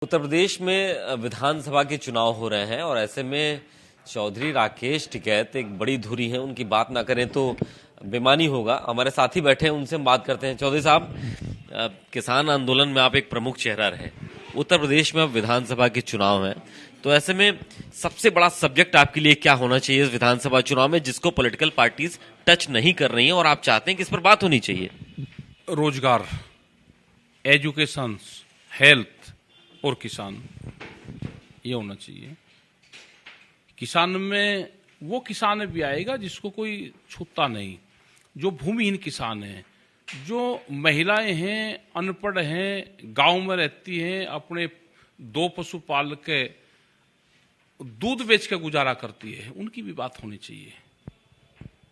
उत्तर प्रदेश में विधानसभा के चुनाव हो रहे हैं और ऐसे में चौधरी राकेश टिकैत एक बड़ी धुरी है। उनकी बात ना करें तो बेमानी होगा। हमारे साथी बैठे हैं, उनसे हम बात करते हैं। चौधरी साहब, किसान आंदोलन में आप एक प्रमुख चेहरा रहे। उत्तर प्रदेश में अब विधानसभा के चुनाव हैं, तो ऐसे में सबसे बड़ा सब्जेक्ट आपके लिए क्या होना चाहिए इस विधानसभा चुनाव में, जिसको पॉलिटिकल पार्टीज टच नहीं कर रही हैं और आप चाहते हैं कि इस पर बात होनी चाहिए? रोजगार, एजुकेशन, हेल्थ और किसान, ये होना चाहिए। किसान में वो किसान भी आएगा जिसको कोई छूता नहीं, जो भूमिहीन किसान है, जो महिलाएं हैं, अनपढ़ हैं, गांव में रहती हैं, अपने 2 पशु पाल के दूध बेच के गुजारा करती है, उनकी भी बात होनी चाहिए।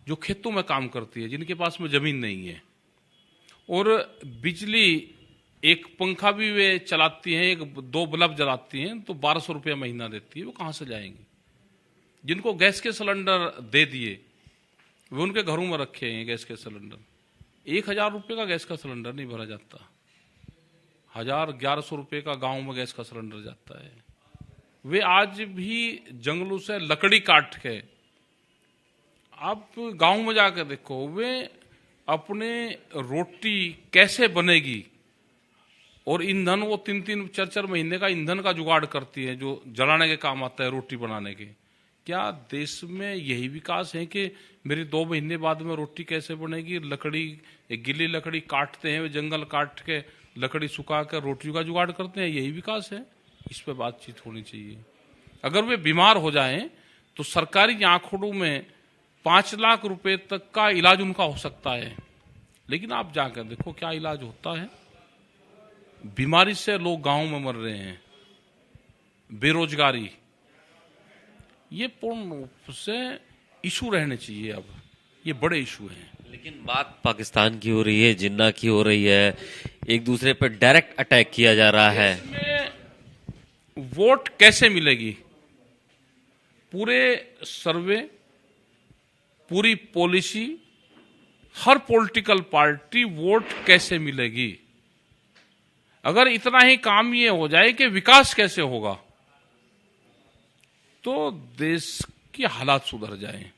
जो खेतों में काम करती है, जिनके पास में जमीन नहीं है और बिजली एक पंखा भी वे चलाती हैं, 2 बल्ब जलाती हैं तो 1200 रुपया महीना देती है, वो कहाँ से जाएंगे? जिनको गैस के सिलेंडर दे दिए, वे उनके घरों में रखे हैं गैस के सिलेंडर। 1000 रुपये का गैस का सिलेंडर नहीं भरा जाता, 1100 रुपये का गांव में गैस का सिलेंडर जाता है। वे आज भी जंगलों से लकड़ी काट के, आप गांव में जाकर देखो, वे अपने रोटी कैसे बनेगी और ईंधन, वो 3-3, 4-4 महीने का ईंधन का जुगाड़ करती है जो जलाने के काम आता है, रोटी बनाने के। क्या देश में यही विकास है कि मेरी 2 महीने बाद में रोटी कैसे बनेगी? लकड़ी, गीली लकड़ी काटते हैं, वे जंगल काट के लकड़ी सुखा कर रोटी का जुगाड़ करते हैं, यही विकास है? इस पर बातचीत होनी चाहिए। अगर वे बीमार हो जाएं तो सरकारी आंकड़ों में 5 लाख रुपए तक का इलाज उनका हो सकता है, लेकिन आप जाकर देखो क्या इलाज होता है। बीमारी से लोग गांव में मर रहे हैं। बेरोजगारी, ये पूर्ण रूप से इशू रहने चाहिए। अब ये बड़े इशू हैं। लेकिन बात पाकिस्तान की हो रही है, जिन्ना की हो रही है, एक दूसरे पर डायरेक्ट अटैक किया जा रहा है। इसमें वोट कैसे मिलेगी? पूरे सर्वे, पूरी पॉलिसी, हर पॉलिटिकल पार्टी, वोट कैसे मिलेगी? अगर इतना ही काम ये हो जाए कि विकास कैसे होगा, तो देश की हालात सुधर जाए।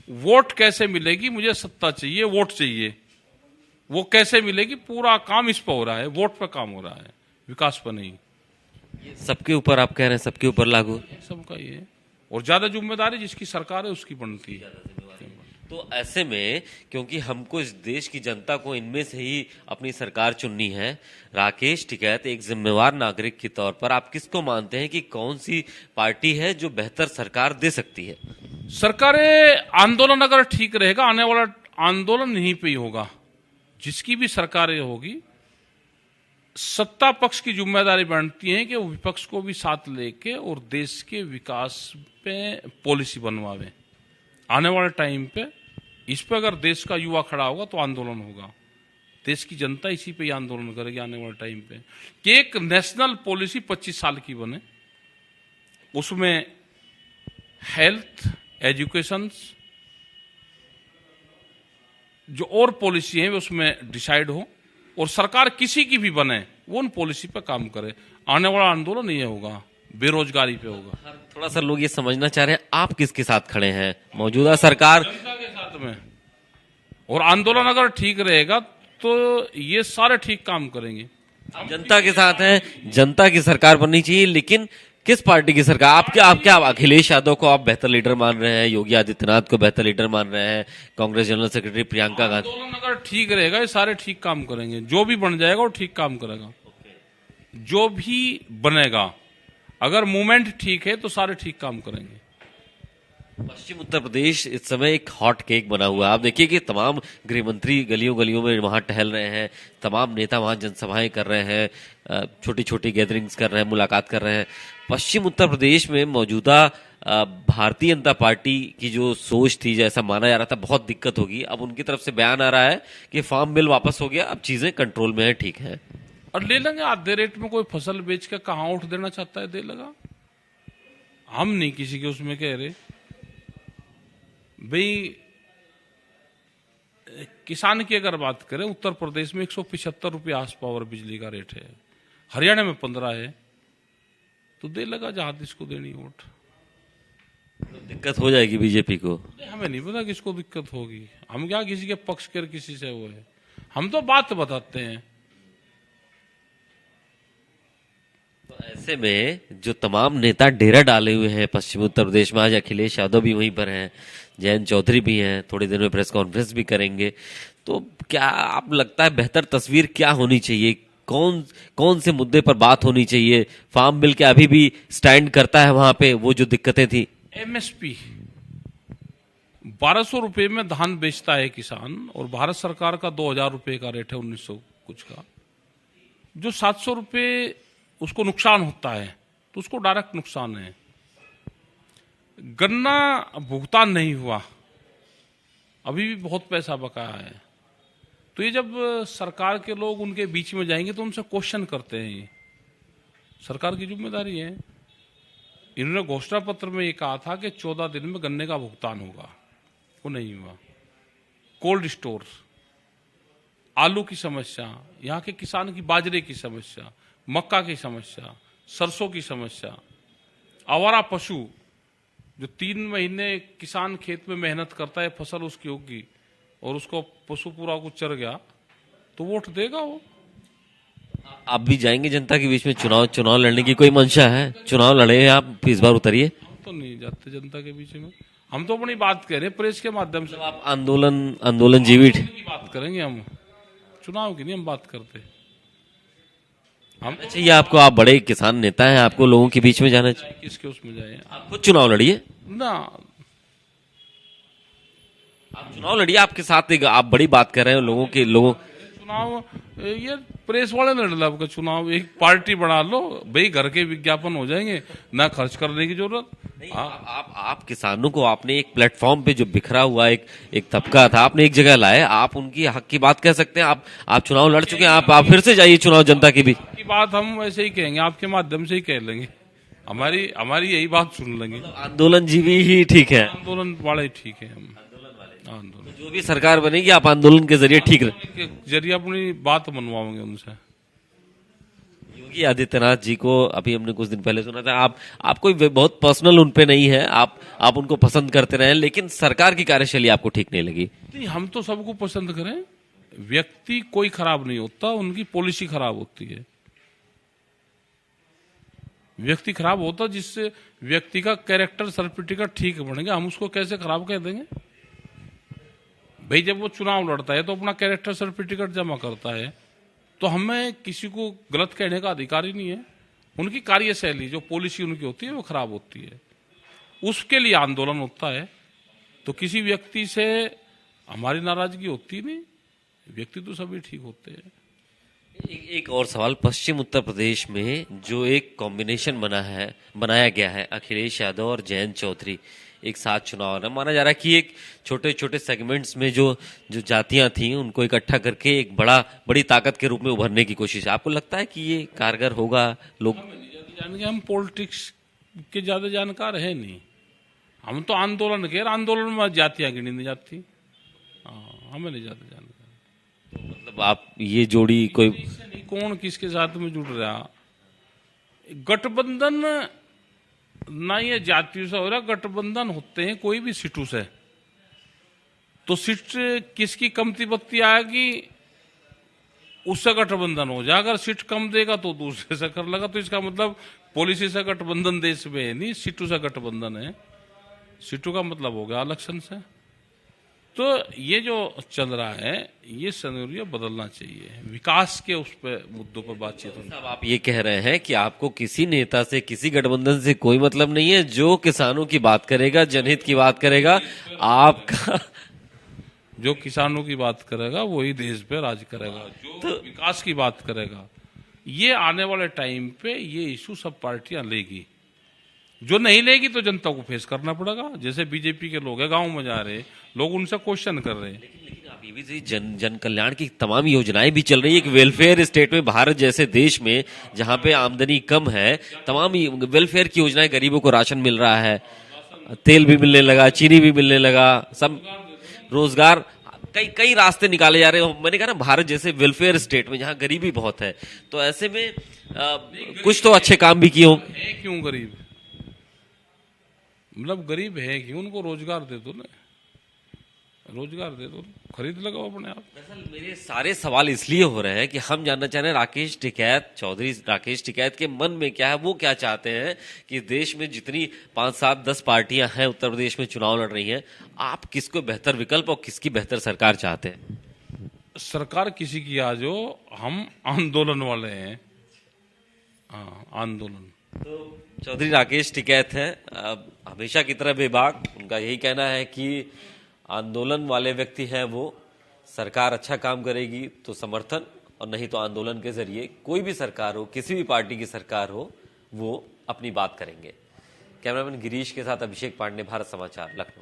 वोट कैसे मिलेगी? मुझे सत्ता चाहिए, वोट चाहिए। वो कैसे मिलेगी? पूरा काम इस पर हो रहा है, वोट पर काम हो रहा है, विकास पर नहीं। ये सबके ऊपर आप कह रहे हैं, सबके ऊपर लागू? सबका ये, और ज्यादा जिम्मेदारी जिसकी सरकार है उसकी बनती है। तो ऐसे में, क्योंकि हमको इस देश की जनता को इनमें से ही अपनी सरकार चुननी है, राकेश टिकैत एक जिम्मेवार नागरिक के तौर पर आप किसको मानते हैं कि कौन सी पार्टी है जो बेहतर सरकार दे सकती है? सरकारें, आंदोलन अगर ठीक रहेगा, आने वाला आंदोलन यहीं पे ही होगा। जिसकी भी सरकारें होगी, सत्ता पक्ष की जिम्मेदारी बनती है कि वो विपक्ष को भी साथ लेके और देश के विकास पे पॉलिसी बनवावे। आने वाले टाइम पे इस पे अगर देश का युवा खड़ा होगा तो आंदोलन होगा। देश की जनता इसी पे ही आंदोलन करेगी आने वाले टाइम पे, कि एक नेशनल पॉलिसी 25 साल की बने, उसमें हेल्थ, एजुकेशन, जो और पॉलिसी है उसमें डिसाइड हो, और सरकार किसी की भी बने वो उन पॉलिसी पे काम करे। आने वाला आंदोलन ये होगा, बेरोजगारी पे होगा। थोड़ा सा लोग ये समझना चाह रहे हैं आप किसके साथ खड़े हैं? मौजूदा सरकार, जनता के साथ में। और आंदोलन अगर ठीक रहेगा तो ये सारे ठीक काम करेंगे। जनता के साथ हैं, जनता की सरकार बननी चाहिए। लेकिन किस पार्टी की सरकार? आप क्या अखिलेश यादव को आप बेहतर लीडर मान रहे हैं? योगी आदित्यनाथ को बेहतर लीडर मान रहे हैं? Congress general secretary Priyanka Gandhi? आंदोलन अगर ठीक रहेगा ये सारे ठीक काम करेंगे। जो भी बन जाएगा वो ठीक काम करेगा। जो भी बनेगा, अगर मूवमेंट ठीक है तो सारे ठीक काम करेंगे। पश्चिम उत्तर प्रदेश इस समय एक हॉट केक बना हुआ है। आप देखिए कि तमाम गृह मंत्री गलियों गलियों में वहां टहल रहे हैं, तमाम नेता वहां जनसभाएं कर रहे हैं, छोटी छोटी गैदरिंग्स कर रहे हैं, मुलाकात कर रहे हैं। पश्चिम उत्तर प्रदेश में मौजूदा भारतीय जनता पार्टी की जो सोच थी, जैसा माना जा रहा था बहुत दिक्कत होगी, अब उनकी तरफ से बयान आ रहा है कि फार्म बिल वापस हो गया, अब चीजें कंट्रोल में है, ठीक है। और ले लेंगे आधे रेट में। कोई फसल बेच के कहाँ उठ देना चाहता है, दे लगा। हम नहीं किसी के उसमें कह रहे भाई। किसान की अगर बात करें, उत्तर प्रदेश में 175 रुपये हार्स पावर बिजली का रेट है। हरियाणा में 15 है, तो दे लगा जहां इसको देनी वोट। तो दिक्कत हो जाएगी बीजेपी को। हमें नहीं पता किसको दिक्कत होगी, हम क्या किसी के पक्ष कर किसी से वो है, हम तो बात बताते हैं। तो ऐसे में जो तमाम नेता डेरा डाले हुए हैं पश्चिमी उत्तर प्रदेश में, आज अखिलेश यादव भी वहीं पर हैं, जयंत चौधरी भी हैं, थोड़ी देर में प्रेस कॉन्फ्रेंस भी करेंगे, तो क्या आप लगता है बेहतर तस्वीर क्या होनी चाहिए? कौन कौन से मुद्दे पर बात होनी चाहिए? फार्म बिल क्या अभी भी स्टैंड करता है वहां पे, वो जो दिक्कतें थी? एमएसपी 1200 रुपए में धान बेचता है किसान, और भारत सरकार का 2000 रुपए का रेट है, 1900 कुछ का। जो 700 रुपए उसको नुकसान होता है, तो उसको डायरेक्ट नुकसान है। गन्ना भुगतान नहीं हुआ, अभी भी बहुत पैसा बकाया है। तो ये जब सरकार के लोग उनके बीच में जाएंगे तो उनसे क्वेश्चन करते हैं, ये सरकार की जिम्मेदारी है। इन्होंने घोषणा पत्र में ये कहा था कि 14 दिन में गन्ने का भुगतान होगा, वो नहीं हुआ। कोल्ड स्टोर, आलू की समस्या, यहाँ के किसान की बाजरे की समस्या, मक्का की समस्या, सरसों की समस्या, आवारा पशु, जो 3 महीने किसान खेत में मेहनत करता है, फसल उसकी होगी और उसको पशु पूरा कुछ चर गया, तो वोट देगा वो। आप भी जाएंगे जनता के बीच में? चुनाव लड़ने की कोई मंशा है? चुनाव लड़े आप, इस बार उतरिए। हम तो नहीं जाते जनता के बीच में, हम तो अपनी बात कह रहे हैं प्रेस के माध्यम से। आप आंदोलन जीवी की बात करेंगे हम, चुनाव की नहीं हम बात करते। हम चाहिए आपको, आप बड़े किसान नेता हैं, आपको लोगों के बीच में जाना चाहिए। किसके उसमें जाए, आप खुद चुनाव लड़िए ना, आप चुनाव लड़िए, आपके साथ एक आप बड़ी बात कर रहे हैं लोगों चुनाव ये प्रेस वाले लड़ लो आपका चुनाव, एक पार्टी बना लो भाई, घर के विज्ञापन हो जाएंगे, ना खर्च करने की जरूरत। आप किसानों को आपने एक प्लेटफॉर्म पे, जो बिखरा हुआ एक तबका था, आपने एक जगह लाए, आप उनकी हक की बात कह सकते हैं। आप चुनाव लड़ चुके हैं, आप फिर से जाइए चुनाव जनता के बीच। की बात हम वैसे ही कहेंगे, आपके माध्यम से ही कह लेंगे, हमारी यही बात सुन लेंगे। आंदोलन जीवी ही ठीक है, आंदोलन वाले ठीक है। हम आंदोलन जो भी सरकार बनेगी आप आंदोलन के जरिए ठीक रहे, जरिए अपनी बात मनवाओगे उनसे। योगी आदित्यनाथ जी को अभी हमने कुछ दिन पहले सुना था, आप कोई बहुत पर्सनल उन पे नहीं है, आप उनको पसंद करते रहे, लेकिन सरकार की कार्यशैली आपको ठीक नहीं लगी। नहीं, हम तो सबको पसंद करें, व्यक्ति कोई खराब नहीं होता, उनकी पॉलिसी खराब होती है। व्यक्ति खराब होता जिससे व्यक्ति का कैरेक्टर सर्टिफिकेट ठीक बनेगा, हम उसको कैसे खराब कह देंगे भाई? जब वो चुनाव लड़ता है तो अपना कैरेक्टर सर्टिफिकेट जमा करता है, तो हमें किसी को गलत कहने का अधिकार ही नहीं है। उनकी कार्यशैली, जो पॉलिसी उनकी होती है, वो खराब होती है, उसके लिए आंदोलन होता है। तो किसी व्यक्ति से हमारी नाराजगी होती नहीं, व्यक्ति तो सभी ठीक होते हैं। एक और सवाल, पश्चिम उत्तर प्रदेश में जो एक कॉम्बिनेशन बनाया गया है, अखिलेश यादव और जयंत चौधरी एक साथ चुनाव है, माना जा रहा है कि एक छोटे छोटे सेगमेंट्स में जो जातियां थी उनको इकट्ठा करके एक बड़ी ताकत के रूप में उभरने की कोशिश है। आपको लगता है कि ये कारगर होगा? लोग हम पॉलिटिक्स के ज्यादा जानकार है नहीं, हम तो आंदोलन में जातियां गिनी नहीं जाती, हमें नहीं ज्यादा जानकार। तो मतलब आप ये जोड़ी कोई कौन किसके साथ में जुड़ रहा, गठबंधन ना ये जातियों से हो रहा, गठबंधन होते हैं कोई भी सीटों से, तो सीट किसकी कमती बत्ती आएगी उससे गठबंधन हो जाए। अगर सीट कम देगा तो दूसरे से कर लगा, तो इसका मतलब पॉलिसी से गठबंधन देश में है नहीं, सीटों से गठबंधन है। सीटों का मतलब हो गया इलेक्शन से। तो ये जो चल रहा है, ये सिनेरियो बदलना चाहिए, विकास के उस पे मुद्दों पर बातचीत होनी। अब आप ये कह रहे हैं कि आपको किसी नेता से, किसी गठबंधन से कोई मतलब नहीं है, जो किसानों की बात करेगा, जनहित की बात करेगा, आपका जो किसानों की बात करेगा वही देश पे राज करेगा, जो तो विकास की बात करेगा। ये आने वाले टाइम पे ये इशू सब पार्टियां लेगी, जो नहीं लेगी तो जनता को फेस करना पड़ेगा। जैसे बीजेपी के लोग हैं, गांव में जा रहे लोग, उनसे क्वेश्चन कर रहे हैं। लेकिन आप ये भी सही, जन कल्याण की तमाम योजनाएं भी चल रही है। एक वेलफेयर स्टेट में, भारत जैसे देश में जहां पे आमदनी कम है, तमाम वेलफेयर की योजनाएं, गरीबों को राशन मिल रहा है, तेल भी मिलने लगा, चीनी भी मिलने लगा, सब रोजगार। कई कई रास्ते निकाले जा रहे हो। मैंने कहा ना, भारत जैसे वेलफेयर स्टेट में जहां गरीबी बहुत है, तो ऐसे में कुछ तो अच्छे काम भी किए हो। है क्यों गरीब? मतलब गरीब है क्यों? उनको रोजगार दे दो ना, रोजगार दे दो, खरीद लगाओ अपने आप। दरअसल मेरे सारे सवाल इसलिए हो रहे हैं कि हम जानना चाह रहे हैं राकेश टिकैत, चौधरी राकेश टिकैत के मन में क्या है, वो क्या चाहते हैं कि देश में जितनी 5, 7, 10 पार्टियां हैं उत्तर प्रदेश में चुनाव लड़ रही हैं, आप किसको बेहतर विकल्प और किसकी बेहतर सरकार चाहते हैं? सरकार किसी की आ जो, हम आंदोलन वाले हैं। हाँ, आंदोलन। तो चौधरी राकेश टिकैत हैं, हमेशा की तरह बेबाक। उनका यही कहना है कि आंदोलन वाले व्यक्ति हैं वो, सरकार अच्छा काम करेगी तो समर्थन, और नहीं तो आंदोलन के जरिए कोई भी सरकार हो, किसी भी पार्टी की सरकार हो, वो अपनी बात करेंगे। कैमरामैन गिरीश के साथ अभिषेक पांडे, भारत समाचार, लखनऊ।